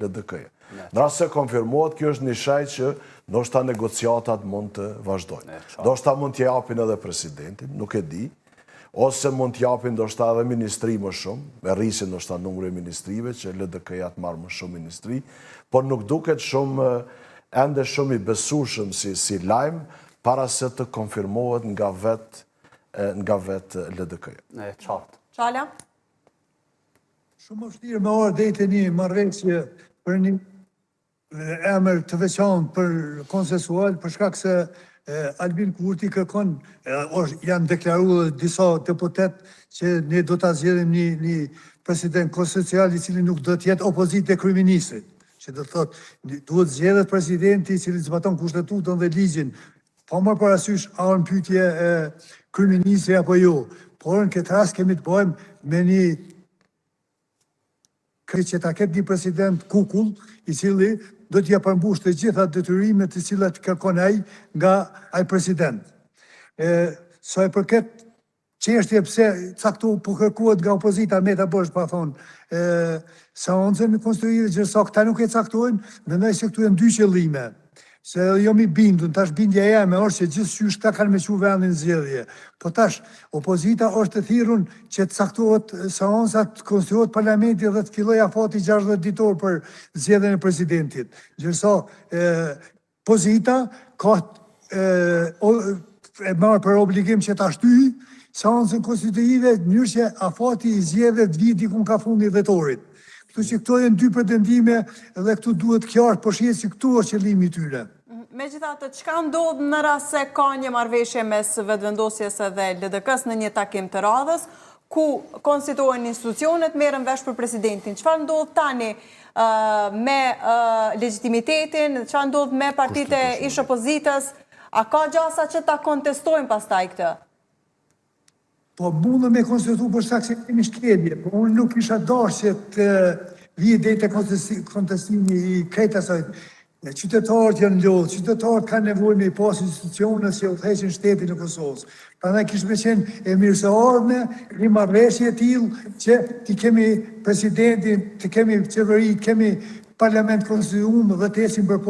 LDK-ja. Në rast se konfirmohet, kjo është një shaj që ndoshta negociatat mund të vazhdojnë. Ndoshta mund t'ja japin edhe presidentin, nuk e di, ose mund t'japin ndoshta edhe ministri më shumë, me rrisin ndoshta numri e ministrive, që LDK-ja të marrë më shumë ministri, por nuk duket shumë, ende shumë i besueshëm si lajm, para se të konfirmohet nga vetë LDK-ja. Çala? Shumë vështirë me orë dhejtë një marrëveshje për një emër të veçantë për konsensual, për shkak se Albin Kurti kërkon, janë deklaruar disa deputet që ne do të zgjedhim një president konsensual i cili nuk do të jetë opozitë e kryeministit, që do të thotë duhet zgjedhet presidenti i cili zbaton kushtetutën dhe ligjin, pa marrë parasysh a është pyetje e kryeministit apo jo. Por në këtë rast kemi të bëjmë me një që ta ketë një president kukull, i cili do t'ja përmbush të gjitha detyrimet të cilat kërkon ai nga ai president. Sa e përket çështje pse caktu po kërkohet nga opozita, me ta bësh pa thonë, seancën e konstituimit gjërsa këta nuk e caktojnë, mendoj se këtu janë dy qëllime. Se jo mi bindun, tash bindja jeme është që gjithçysh ta kanë me qu vendin zgjedhje. Po tash, opozita është të thirrur që të caktohet seanca, të konstituohet parlamenti dhe të fillojë afati 60 ditor për zgjedhjen e presidentit. Gjërsa opozita ka e marrë për obligim që ta shtyjë seancën konstitutive në mënyrë që afati i zgjedhjet viti ku ka fundi dhetorit. Kështu që këto janë dy pretendime dhe këtu duhet qartë po shihet se këtu është qëllimi i tyre. Megjithatë, çka ndodh në rast se ka një marrëveshje mes vetëvendosjes dhe LDK-s në një takim të radhës, ku konstituohen institucionet, merren vesh për presidentin? Çfarë ndodh tani me legitimitetin? Çfarë ndodh me partitë e ish opozitës? A ka gjasa që ta kontestojnë pastaj këtë? Po mundë me konstituu për shkak se kemi shkelje, po unë nuk isha dashje të vijë deri te kontestimi i krejt asaj. Qytetarët janë lodhë, qytetarët kanë nevojë me pas institucione që udhëheqin shtetin në Kosovë. Prandaj kishte qenë e mirëseardhme një marrëveshje e tillë që ti kemi presidentin, ti kemi qeveri, kemi parlament konstituum dhe të ecim përpara